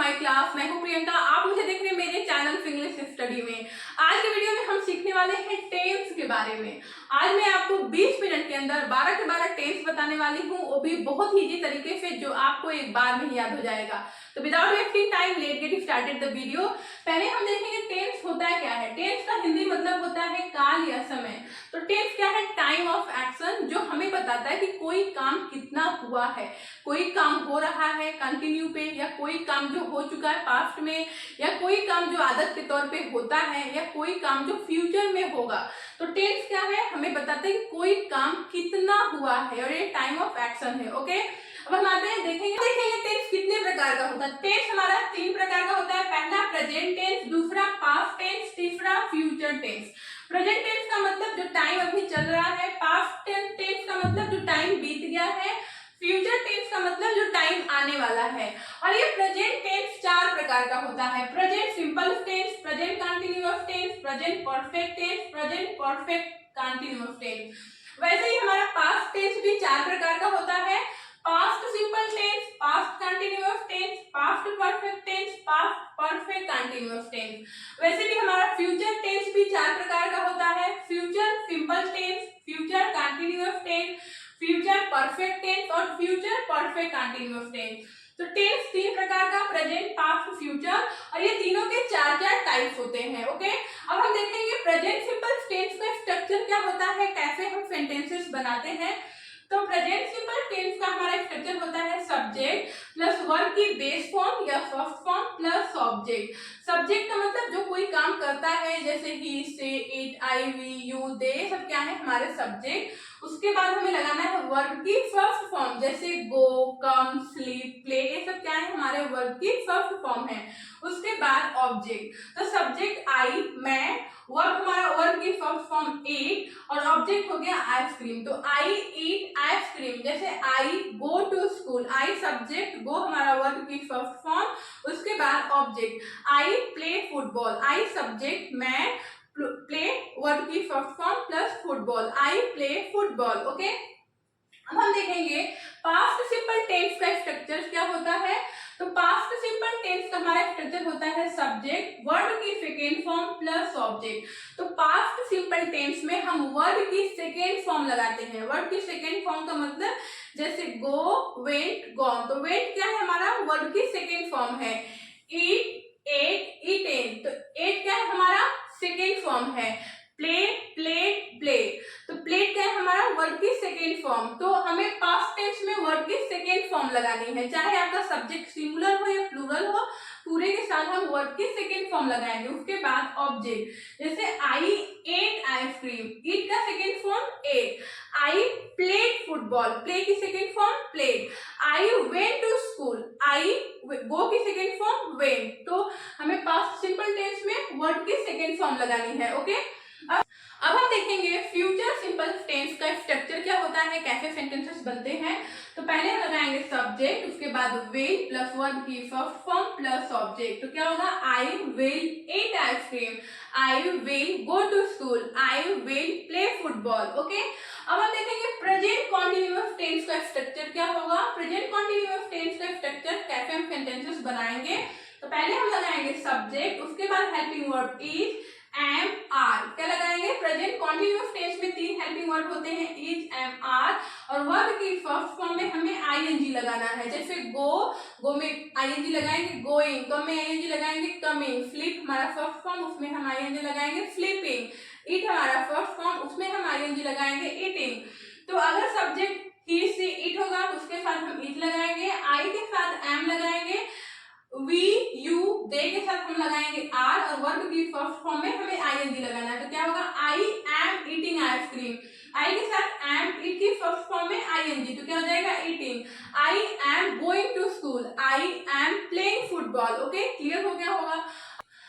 My class. मैं हूं प्रियंका, आप मुझे देख रहे हैं मेरे चैनल इंग्लिश स्टडी में। आज के वीडियो में हम सीखने वाले हैं टेंस के बारे में। आज मैं आपको 20 मिनट के अंदर 12 के 12 टेंस बताने वाली हूं, वो भी बहुत ही इजी तरीके से जो आपको एक बार में ही याद हो जाएगा। तो without wasting time let get started the video. पहले हम देखेंगे टेंस होता है क्या है। टेंस का हिंदी मतलब होता है काल या समय। तो टेंस क्या है? टाइम ऑफ एक्शन, जो हमें बताता है कि कोई काम कितना हुआ है, कोई काम हो रहा है कंटिन्यू पे, या कोई काम जो हो चुका है पास्ट में, या कोई काम जो आदत के तौर पे होता है, या कोई काम जो फ्यूचर में होगा। तो टेंस क्या है? हमें बताते हैं कि कोई काम कितना हुआ है, और ये टाइम ऑफ एक्शन है। ओके, अब हम आते हैं देखेंगे टेंस कितने प्रकार का होता है। टेंस हमारा 3 प्रकार का होता है। पहला प्रेजेंट टेंस, दूसरा पास्ट टेंस, तीसरा फ्यूचर टेंस। प्रेजेंट टेंस का मतलब जो टाइम अभी चल रहा है, पास्ट टेंस का मतलब जो टाइम बीत गया है, फ्यूचर टेंस का मतलब जो टाइम आने वाला है। और ये प्रेजेंट टेंस 4 प्रकार का होता है। Present simple tense, present continuous tense, present perfect tense, present perfect continuous tense. वैसे ही हमारा पास्ट टेंस भी 4 प्रकार का होता है। Past simple tense, past continuous tense, past perfect tense, past perfect continuous tense. वैसे भी हमारा फ्यूचर टेंस भी 4 प्रकार का होता है। Future simple tense, future continuous tense, future perfect tense और फ्यूचर परफेक्ट कंटीन्यूअस टेंस। तो टेंस 3 प्रकार का, प्रेजेंट, पास्ट, फ्यूचर, और ये तीनों के 4 टाइप्स होते हैं। ओके, अब हम देखेंगे प्रेजेंट सिंपल टेंस का स्ट्रक्चर क्या होता है, कैसे हम सेंटेंसेस बनाते हैं। तो प्रेजेंट सिंपल टेंस का हमारा स्ट्रक्चर होता है सब्जेक्ट प्लस वर्ब की बेस फॉर्म या first form plus object. Subject का मतलब जो कोई काम करता है, जैसे ही, से, इट, आई, वी, यू, दे, सब क्या है हमारे सब्जेक्ट। उसके बाद हमें लगाना है वर्ब की फर्स्ट फॉर्म, जैसे गो, कम, स्लीप, प्ले, ये सब क्या है हमारे वर्ब की फर्स्ट फॉर्म है। उसके बाद ऑब्जेक्ट, तो सब्जेक्ट आई, मैं, वर्ब हमारा वर्ब की फर्स्ट फॉर्म ईट, और ऑब्जेक्ट हो गया आइसक्रीम। तो आई ईट आइसक्रीम, जैसे I go to school, I subject, go हमारा वर्ब की फर्स्ट फॉर्म, उसके बाद object I play football, I subject, मैं प्ले वर्ब की first form plus football, I play football. Okay, अब हम देखेंगे पास्ट सिंपल टेंस का स्ट्रक्चर क्या होता है। तो पास्ट सिंपल टेंस का हमारा स्ट्रक्चर होता है सब्जेक्ट, वर्ब की सेकेंड फॉर्म प्लस ऑब्जेक्ट। तो पास्ट सिंपल टेंस में हम वर्ब की सेकेंड फॉर्म लगाते हैं। वर्ब की सेकेंड फॉर्म का मतलब जैसे गो, वेंट, गॉन। तो वेंट क्या है हमारा वर्ब की सेकेंड फॉर्म है। ईट, एट, ईटेन, तो एट क्या है हमारा सेकेंड फॉर्म है। प्ले, प्लेट, प्ले, तो प्लेट क्या है हमारा वर्ब की सेकेंड फॉर्म। तो हमें पास्ट टेंस में वर्ब की सेकेंड फॉर्म लगानी है, चाहे आपका सब्जेक्ट सिंगुलर हो या प्लूरल हो, पूरे के साथ हम वर्ब की सेकेंड फॉर्म लगाएंगे। उसके बाद ऑब्जेक्ट, जैसे आई एट आइसक्रीम, ईट का second form ate, I played football, play की second form played, I went to school, I go की सेकेंड फॉर्म वेंट। तो हमें पास्ट सिंपल टेंस में वर्ब की सेकेंड फॉर्म लगानी है। ओके, अब हम देखेंगे फ्यूचर सिंपल टेंस का स्ट्रक्चर क्या होता है, कैसे सेंटेंसेस बनते हैं। तो पहले हम लगाएंगे सब्जेक्ट, उसके बाद विल प्लस वर्ब की फर्स्ट फॉर्म प्लस ऑब्जेक्ट। तो क्या होगा, I will eat ice cream, I will go to school, I will play football. Okay, अब हम देखेंगे प्रेजेंट कॉन्टिन्यूअस टेंस का स्ट्रक्चर क्या होगा। प्रेजेंट कॉन्टिन्यूअस टेंस का स्ट्रक्चर कैसे हम सेंटेंसेस बनाएंगे। तो पहले हम लगाएंगे सब्जेक्ट, उसके बाद helping verb is, am, are, क्या लगाएंगे। प्रेजेंट कॉन्टिन्यूअस टेंस में 3 हेल्पिंग वर्ब होते हैं, इज, एम, आर, और वर्ब की फर्स्ट फॉर्म में हमें आईएनजी लगाना है। जैसे गो, गो में आईएनजी लगाएंगे गोइंग, कम में आईएनजी लगाएंगे कमिंग, फ्लिप हमारा फर्स्ट फॉर्म, उसमें हम आईएनजी लगाएंगे फ्लिपिंग, ईट हमारा फर्स्ट फॉर्म, उसमें हम आईएनजी लगाएंगे ईटिंग। तो अगर सब्जेक्ट ही, से, इट होगा तो उसके साथ हम इट लगाएंगे, आई के साथ एम लगाएंगे, वी, यू, दे के साथ हम लगाएंगे आर, और वर्ब की फर्स्ट फॉर्म में हमें आईएनजी लगाना है। तो क्या होगा, I am eating ice cream, I के साथ एम, इट की फर्स्ट फॉर्म में आईएनजी, तो क्या हो जाएगा eating. I am going to school, I am playing football. Okay, clear हो गया होगा।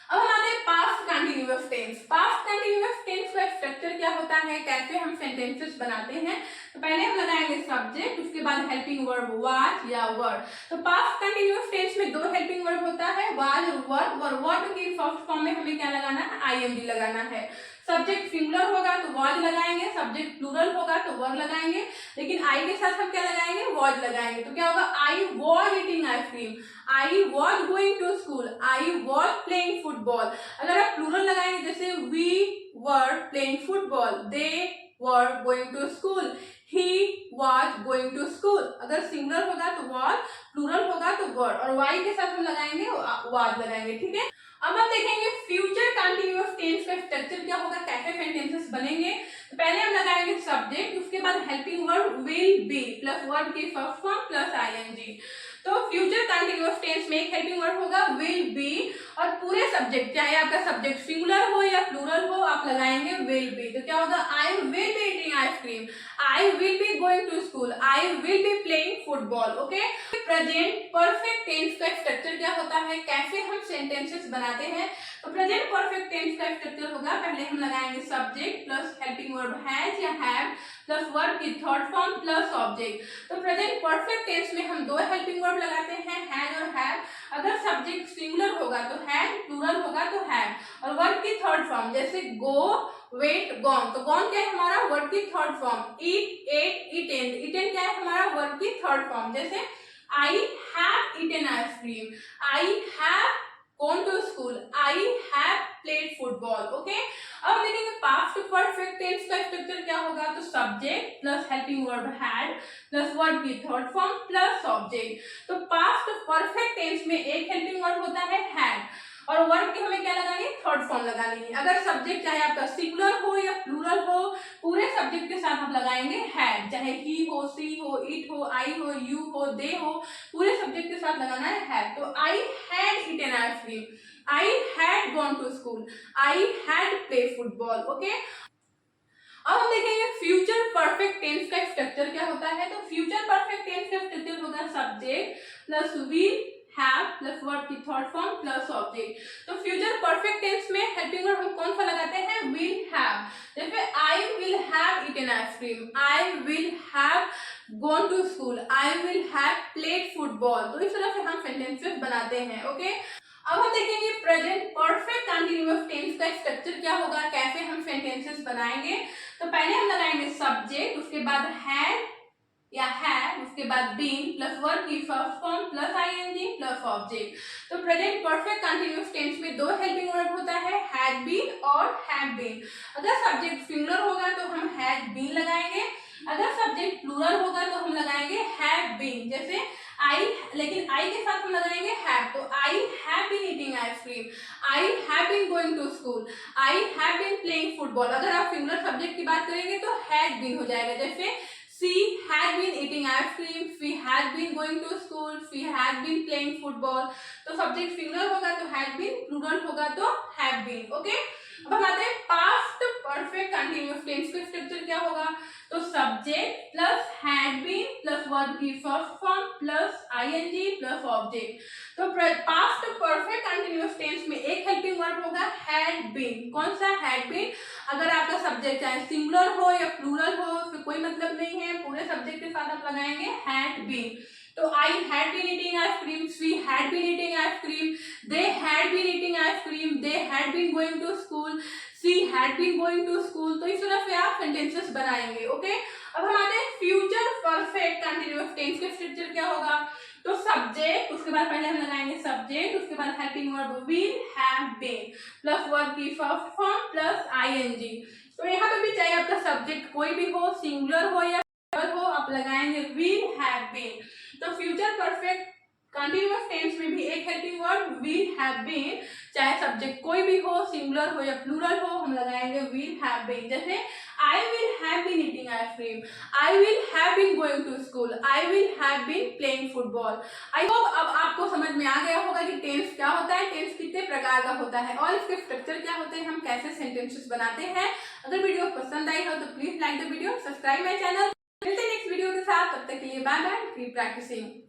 अब हम आते हैं past continuous tense. Past continuous tense का स्ट्रक्चर क्या होता है, कैसे हम सेंटेंसेस बनाते हैं। तो पहले हम लगाएंगे सब्जेक्ट, उसके बाद हेल्पिंग वर्ब वाज या वर। तो पास्ट कंटीन्यूअस टेंस में 2 हेल्पिंग वर्ब होता है, वाज और वर, और वर्ब की फर्स्ट फॉर्म में हमें क्या लगाना है, आईएनजी लगाना है। सब्जेक्ट सिंगुलर होगा तो वॉज लगाएंगे, सब्जेक्ट प्लूरल होगा तो वर लगाएंगे, लेकिन आई के साथ हम क्या लगाएंगे, वॉज लगाएंगे। तो क्या होगा, I was eating ice cream, I was going to school, I was playing football. अगर आप प्लूरल लगाएंगे जैसे we were playing football, they were going to school, he was going to school। अगर सिंगुलर होगा तो was, प्लूरल होगा तो were, और y के साथ हम लगाएंगे was लगाएंगे, ठीक है। अब हम देखेंगे फ्यूचर कंटिन्यूअस टेंस का स्ट्रक्चर क्या होगा, कैसे सेंटेंसेस बनेंगे। तो पहले हम लगाएंगे सब्जेक्ट, उसके बाद helping verb will be plus verb की फर्स्ट फॉर्म प्लस आईएनजी। तो फ्यूचर कंटिन्यूअस टेंस में एक हेल्पिंग वर्ब होगा विल बी, और पूरे सब्जेक्ट चाहे आपका सब्जेक्ट सिंगुलर हो या प्लूरल हो आप लगाएंगे विल बी। तो क्या होगा, I will be eating ice cream, I will be going to school, I will be playing football. Okay, present perfect tense का स्ट्रक्चर क्या होता है, कैसे हम सेंटेंसेस बनाते हैं। तो प्रेजेंट परफेक्ट टेंस का स्ट्रक्चर होगा, पहले हम लगाएंगे subject plus helping verb has या हैव प्लस वर्ब की थर्ड फॉर्म प्लस ऑब्जेक्ट। तो प्रेजेंट परफेक्ट टेंस में हम दो हेल्पिंग वर्ब लगाते हैं, हैज और हैव। अगर सब्जेक्ट सिंगुलर होगा तो हैज, प्लूरल होगा तो हैव, और वर्ब की थर्ड फॉर्म जैसे गो, वेट, गॉन। तो गॉन क्या है हमारा, वर्ब की थर्ड फॉर्म। ईट, एट, ईटेन, ईटेन क्या है हमारा, वर्ब की थर्ड फॉर्म। जैसे I have eaten ice cream, I have gone to school, I have played football। Okay, अब देखेंगे पास्ट परफेक्ट टेंस का स्ट्रक्चर क्या होगा। तो subject plus helping verb had plus verb की थर्ड फॉर्म प्लस ऑब्जेक्ट। तो past perfect tense में एक हेल्पिंग वर्ब होता है हैड, और वर्ब की हमें क्या लगानी है, थर्ड फॉर्म लगानी है। अगर सब्जेक्ट चाहे आपका सिंगुलर हो या प्लूरल हो, पूरे सब्जेक्ट के साथ आप लगाएंगे हैड, चाहे ही हो, सी हो, इट हो, आई हो, यू हो, दे हो, पूरे सब्जेक्ट के साथ लगाना है हैड। तो I had eaten ice cream, I had gone to school, I had play football. Okay, अब हम देखेंगे फ्यूचर परफेक्ट टेंस का स्ट्रक्चर क्या होता है। तो फ्यूचर परफेक्ट टेंस का स्ट्रक्चर होगा subject plus will have plus verb की थर्ड फॉर्म प्लस ऑब्जेक्ट। तो फ्यूचर परफेक्ट टेंस में हेल्पिंग वर्ब हम कौन सा लगाते हैं, विल हैव। जैसे I will have eaten ice cream, I will have gone to school, I will have played football. तो इस तरह से हम सेंटेंसेस बनाते हैं। ओके, अब हम देखेंगे प्रेजेंट परफेक्ट कंटिन्यूअस टेंस का स्ट्रक्चर क्या होगा, कैसे हम सेंटेंसेस बनाएंगे। तो पहले हम लगाएंगे सब्जेक्ट, उसके बाद हैड या हैव, उसके बाद बीन प्लस वर्ब की first form plus ING plus object. तो प्रेजेंट परफेक्ट कंटिन्यूअस टेंस में दो हेल्पिंग वर्ब होता है, हैड बीन और हैव बीन। अगर सब्जेक्ट सिंगुलर होगा तो हम हैड बीन लगाएंगे, अगर सब्जेक्ट प्लूरल होगा तो हम लगाएंगे हैव बीन। जैसे आई, लेकिन आई के साथ हम लगाएंगे हैव। तो I have been eating ice cream, I have been going to school, I have been playing football. अगर आप सिंगुलर सब्जेक्ट की बात करेंगे तो हैड बीन हो जाएगा। जैसे she had been eating ice cream, she had been going to school, she had been playing football। तो सब्जेक्ट सिंगुलर होगा तो had been, प्लूरल होगा तो have been। ओके, अब हम आते हैं पास्ट परफेक्ट कंटिन्यूअस टेंस का स्ट्रक्चर क्या होगा। तो subject plus had been plus verb की first form plus ING plus object. तो पास्ट परफेक्ट कंटिन्यूअस टेंस में एक हेल्पिंग वर्ब होगा हैड बीन। कौन सा, हैड बीन। अगर आपका सब्जेक्ट चाहे सिंगुलर हो या प्लूरल हो, फिर कोई मतलब नहीं है, पूरे सब्जेक्ट के साथ आप लगाएंगे हैड बीन। तो I had been eating ice cream, she had been eating ice cream, they had been eating ice cream, they had been going to school, she had been going to school. तो इस तरह से आप सेंटेंसेस बनाएंगे। ओके, अब हम आते हैं फ्यूचर परफेक्ट कंटिन्यूअस टेंस का स्ट्रक्चर क्या होगा। तो सब्जेक्ट, उसके बाद पहले हम लगाएंगे सब्जेक्ट, उसके बाद helping verb will have been plus verb की फर्स्ट फॉर्म प्लस आईएनजी। तो यहाँ पे भी चाहे आपका सब्जेक्ट कोई भी हो, सिंगुलर हो या हो, आप लगाएंगे विल हैव बीन। तो फ्यूचर परफेक्ट कंटिन्यूअस टेंस में भी एक helping verb will have been, चाहे सब्जेक्ट कोई भी हो, सिंगुलर हो या प्लूरल हो, हम लगाएंगे विल हैव बीन। जैसे I will have been eating ice cream, I will have been going to school, I will have been playing football. I hope अब आपको समझ में आ गया होगा कि टेंस क्या होता है, टेंस कितने प्रकार का होता है और इसके स्ट्रक्चर क्या होते हैं, हम कैसे सेंटेंसेस बनाते हैं। अगर वीडियो पसंद आई हो तो please like the video, subscribe my channel. मिलते हैं नेक्स्ट वीडियो के साथ, तब तक के लिए बाय बाय, कीप प्रैक्टिसिंग।